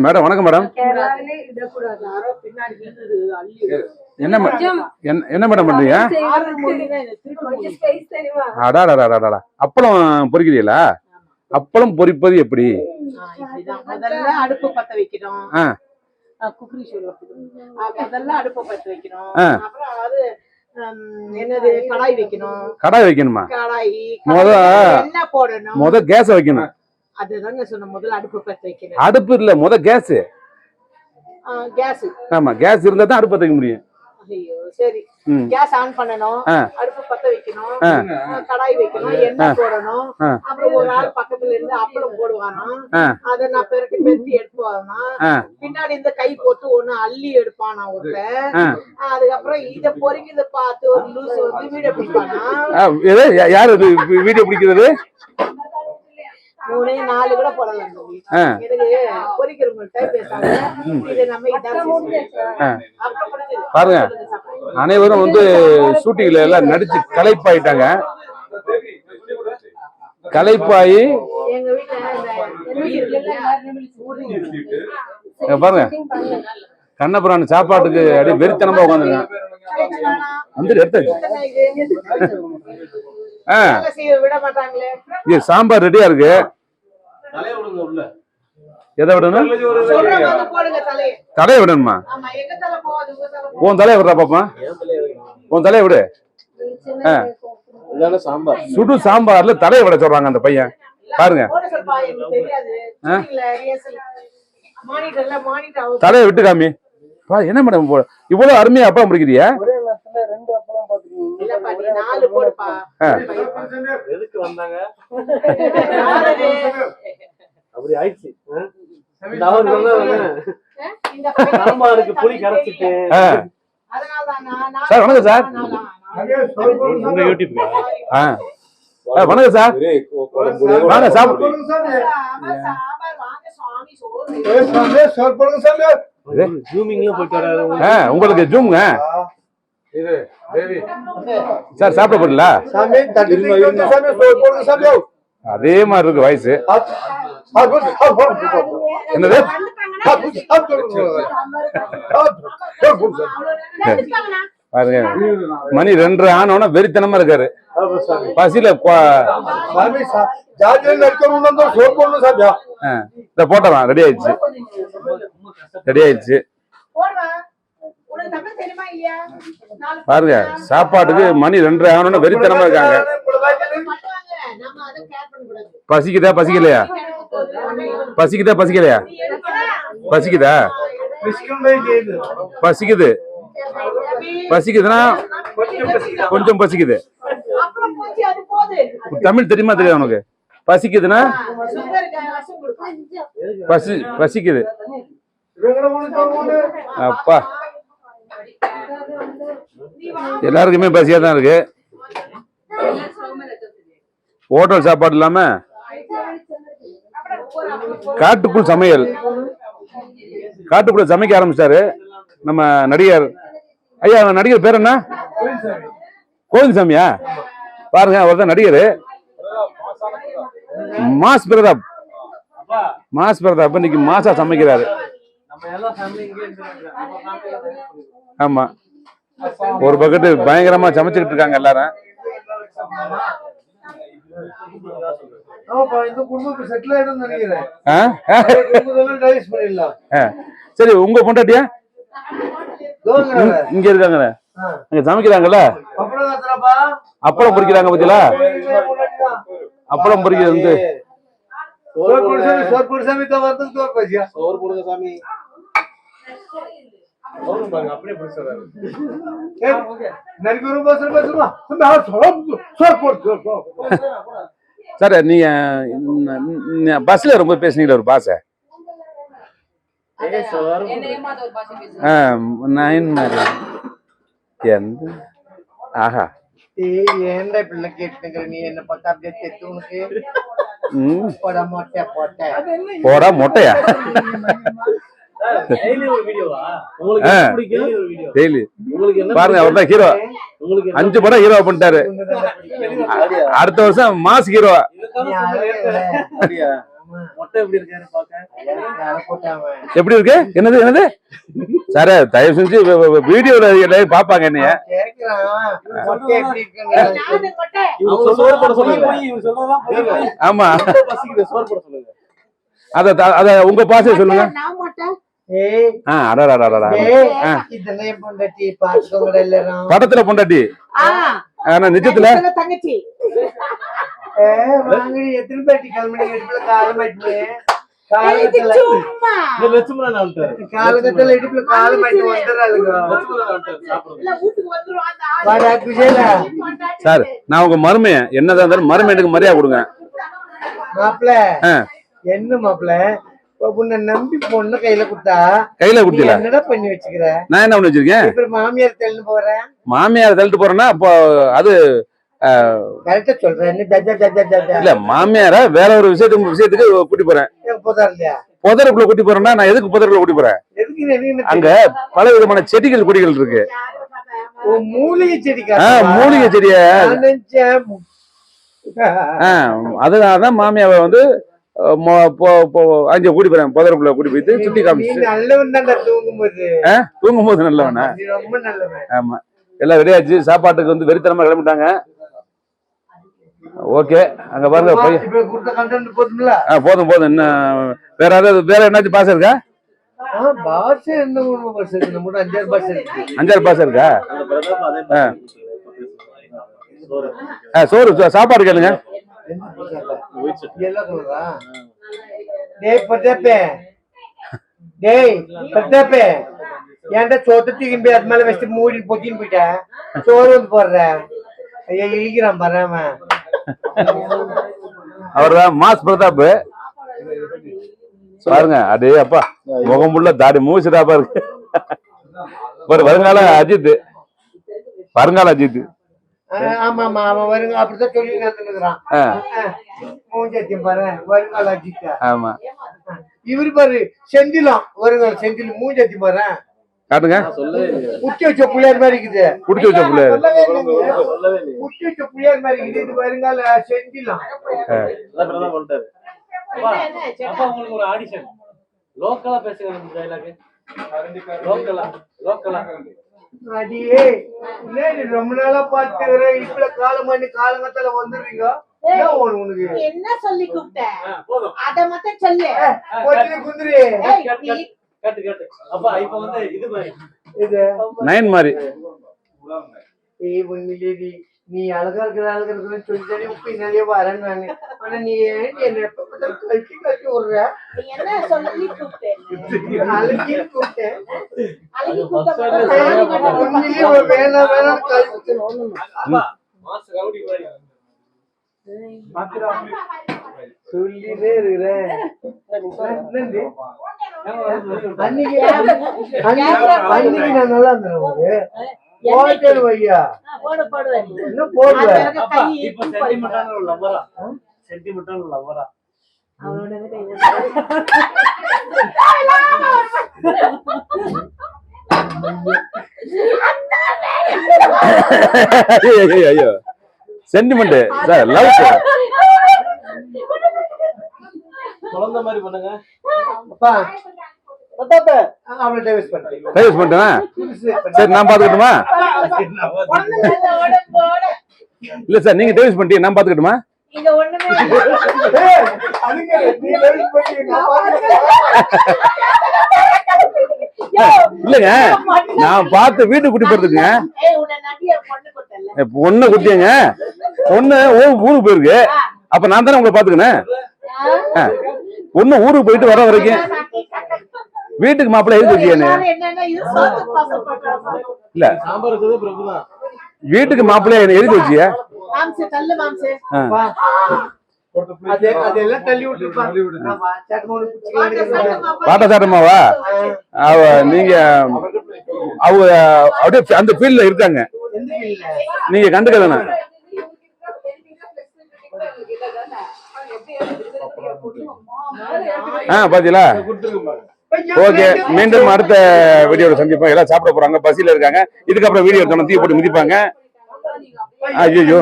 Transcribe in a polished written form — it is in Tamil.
மேடம் வணக்கம் மேடம். என்ன மேடம் பண்றீங்க? அடாடாடாடாடா அப்பளம் பொரிக்கிறீங்களா? அப்பளம் பொரிப்பது எப்படி? அடுப்பு பத்த வைக்கணும். குக்கரி அதெல்லாம் அடுப்பு பத்த வைக்கணும். அப்புறம் அது என்னது கடாய் வைக்கணும். கடாய் வைக்கணுமா? கடாய் என்ன போடணும்? முத கேஸ் வைக்கணும். அதுதாங்க சொன்ன முதல்ல அடுப்பு பத்த வைக்கணும். அடுப்பு இல்ல முத கேஸ். கேஸ். ஆமா கேஸ் இருந்தா தான் அடுப்பு பத்த வைக்க முடியும். ஐயோ சரி. கேஸ் ஆன் பண்ணனும். அடுப்பு பத்த வைக்கணும். கடாய் வைக்கணும். எண்ணெய் போடணும். அப்புறம் ஒரு ஆள் பக்கத்துல இருந்து அப்பளம் போடுவானா. அத நான் பெருட்டி எடுத்து வரணும். பின்னாடி இந்த கை போட்டு ஒண்ணு அள்ளி எடுப்பானா ஒருத்தன். அதுக்கப்புறம் இத பொரிக்கிறத பார்த்து ஒரு லூஸ் வந்து வீடியோ பிடிப்பானா. யாரு வீடியோ பிடிக்கிறது? 3 4 கூட போடலாம். எனக்கு பொரிக்கிறவங்க டைப் பேசாங்க. இது நம்ம இதான் பாருங்க. அனைவரும் வந்து ஷூட்டிங்ல எல்லாம் நடிச்சு களைப்பாயிட்டாங்க. களைப்பாயி பாருங்க கண்ணபுரான் சாப்பாட்டுக்கு அப்படியே வெறித்தனமா உட்காந்துருங்க. வந்து எடுத்தாச்சு. சாம்பார் ரெடியா இருக்கு. எதை விடணும்? தலைய விடணுமா? உன் தலைய விடுறா பாப்பா. உன் தலைய விடு. சுடு சாம்பார்ல தலைய விட சொல்றாங்க அந்த பையன். பாருங்க தலைய விட்டு காமி. என்ன மேடம் இவ்வளவு அருமையா அப்பளம் பிடிக்கிறியா? அப்படி ஆயிடுச்சு. சாம்பாருக்கு புளி கரைச்சிட்டு. சார் வணக்கம் சார். உங்க யூடியூப்ல வணக்கம் சார். வாங்க சாப்பிடு. உங்களுக்கு ஜூம்ங்க சார். சாப்பிட போறீங்களா? அதே மாதிரி இருக்கு வாய்ஸ். என்னது? பாருங்க மணி 2 ஆனோன்னா வெறித்தனமா இருக்காரு. பசியில போட்டலாம். ரெடி ஆயிடுச்சு. ரெடி ஆயிடுச்சு. பாருங்க சாப்பாட்டுக்கு மணி 2 ஆகணும்னு வெறித்தனமா இருக்காங்க. பசிக்குதா பசிக்கலையா? பசிக்குதா பசிக்கலையா? பசிக்குதா? பசிக்குது. பசிக்குதுன்னா கொஞ்சம் பசிக்குது. தமிழ் தெரியுமா தெரியாது உனக்கு? பசிக்குதுன்னா பசிக்குது. அப்பா எல்லாருக்குமே பசியா தான் இருக்கு. ஹோட்டல் சாப்பாடு இல்லாம காட்டுக்குள் சமையல். காட்டுக்குள்ள சமைக்க ஆரம்பிச்சாரு நம்ம நடிகர். ஐயா நடிகர் பேர் என்ன? கோவில்சாமியா? பாருங்க அவர் தான் நடிகர். மாஸ் பிரதாப். மாஸ் பிரதாப் இன்னைக்கு மாசா சமைக்கிறாரு. ஆமா ஒரு பக்கெட்டு பயங்கரமா சமைச்சுக்கிட்டு இருக்காங்க எல்லாரும். சரி உங்க பொண்டாட்டியா இங்க இருக்காங்க அங்க சமைக்கிறாங்கல்ல? அப்பளம் பொரிக்கிறாங்க பத்தியா? அப்பளம் பொரிக்கிறது வந்து சார் நீங்க பஸ்ல ரொம்ப பேசுனீங்களா ஒரு பாச? ஆஹா ஏன்டா பிள்ளை கேட்டுக்கிற நீ என்ன பார்த்தா அப்படியே தெத்து உனக்கு போடா மொட்டை போட்ட போடா மொட்டையா? பாருங்க அவர் தான் ஹீரோ. 5 படம் ஹீரோ பண்ணிட்டாரு. அடுத்த வருஷம் மாஸ் ஹீரோ. மொட்டை எப்படி இருக்காரு பாக்க? எப்படி இருக்கு? என்னது சார் தயவு செஞ்சு வீடியோல பாப்பாங்க என்னைய. இவங்க சோறு போட சொல்லுங்க. இவங்க சொல்றதெல்லாம் புரியல. ஆமா பசிக்குது, சோறு போட சொல்லுங்க. அத உங்க பாசை சொல்லுங்க. படத்துல பொண்டாட்டி நிஜத்துல தங்கச்சி எத்தனை பேட்டி கிளம்பி காலமாயிட்டு காலகட்டத்துல இடுப்புல காலமாயிட்டு வந்துடுறாளுங்க. சார் நான் உங்க மருமைய என்னதான் இருந்தாலும் மருமையனுக்கு மரியாதை கொடுங்க. மாப்பிள்ள என்ன மாப்பிள்ள உன்னை நம்பி பொண்ணு கையில குடுத்தா கையில குடுத்தீங்களா? என்னடா பண்ணி வச்சுக்கிற? நான் என்ன பண்ணி வச்சிருக்கேன்? இப்ப மாமியார் தள்ளிட்டு போறேன். மாமியார் தள்ளிட்டு போறேன்னா அப்போ அது கரெக்டா சொல்றேன். இல்ல மாமியார வேற ஒரு விஷயத்துக்கு கூட்டி போறேன். புதருக்குள்ள கூட்டி போறேன்னா நான் எதுக்கு புதருக்குள்ள கூட்டி போறேன்? அங்க பல விதமான செடிகள் கொடிகள் இருக்கு. மூலிகை செடி. மூலிகை செடிய அதுதான் மாமியாவை வந்து அங்க கூட்டி போறேன். புதருக்குள்ள கூட்டி போயிட்டு சுத்தி காமிச்சு தூங்கும் போது நல்லவனா? ஆமா எல்லாம் ரெடியாச்சு. சாப்பாட்டுக்கு வந்து வெறித்தனமா கிளம்பிட்டாங்க. ஓகே அங்க பாருங்க போதும் போதும். என்ன வேற என்னாச்சும் பாசம் இருக்கா? 5-6 பாசம் இருக்கா? சோறு சாப்பாடு கேளுங்க. ஏன்டா சோத்து தூக்கி அது மேல வச்சுட்டு மூடி பொத்தின்னு போயிட்ட சோறு வந்து போடுற இழிக்கிறான் பாராம. அவர்தான் மாஸ் பிரதாப் பாருங்க. அடே அப்பா முகமுள்ள தாடி மூச்சுடாப்பா இருக்கு. ஒரு வருங்கால அஜித். ஆமா ஆமா அவன் வருங்க அப்படித்தான் சொல்லி நடந்துக்கிறான். மூஞ்சத்தியம் பாரு வருங்கால அஜித். ஆமா இவரு பாரு செந்திலம் வருங்கால செந்தில் மூஞ்சத்தி பாரு காட்டுங்க. குட்டி வச்ச புள்ளையார் மாதிரி இருக்குது. குடிச்சு வச்ச புள்ளையார் குட்டி வச்ச புள்ளையார் மாதிரி இருக்குது. இது வருங்கால செந்திலம். உங்களுக்கு ஒரு ஆடிஷன் லோக்கலா பேசுங்க. லோக்கலா அடியே ரொம்ப நாளா பாத்துக்கிறேன். இப்ப காலங்கத்துல வந்துடுறீங்க. என்ன சொல்லி கூப்பிட்டேன் அத மட்டும் சொல்லு. குந்திரி கட்டு அப்பா இப்ப வந்து இது மாதிரி இது 9 மாதிரி நீ அழகா இருக்கிற சொல்லி உப்பு நிறைய வரேன் நானு. ஆனா நீ என்ன கழிச்சு விடுற? என்ன சொல்லி கூப்பிட்டேன்? அழகின்னு கூப்பிட்டேன். வேணாம் கழிச்சு சொல்லிட்டே இருக்கிறேன். அன்னைக்கு நான் நல்லா இருந்தேன். போட்டேன் ஐயா என்ன போடுவேன். சென்டிமெண்டல் லவ்வரா ஐயோ சென்டிமெண்ட் சார் லவ் குழந்தை மாதிரி பண்ணுங்க. அப்பா அவளை டைவர்ஸ் பண்ணிட்டேன். சரி நான் பாத்துக்கட்டுமா? இல்ல சார் நீங்க டைவர்ஸ் பண்ணிட்டீங்க நான் பாத்துக்கட்டுமா? இல்லங்க நான் பார்த்து வீட்டுக்கு கூட்டி போறதுக்குங்க. பொண்ணு குட்டியங்க பொண்ணு ஊருக்கு போயிருக்கு. அப்ப நான் தானே உங்களை பாத்துக்கணும். பொண்ணு ஊருக்கு போயிட்டு வர வரைக்கும் வீட்டுக்கு மாப்பிள்ளை எழுதி வச்சியன்னு இல்ல வீட்டுக்கு மாப்பிள்ளைய என்ன எழுதி வச்சிய? பாட்ட சாட்டமாவா? நீங்க அவங்க அப்படியே அந்த ஃபீல்ட்ல இருக்காங்க. நீங்க கண்டுக்கதானே? பாத்தீங்களா? ஓகே மீண்டும் அடுத்த வீடியோல சந்திப்போம். எல்லாம் சாப்பிட போறாங்க, பசியில இருக்காங்க. இதுக்கப்புறம் வீடியோ எடுத்தோம் தீ போட்டு மிதிப்பாங்க. ஐயோ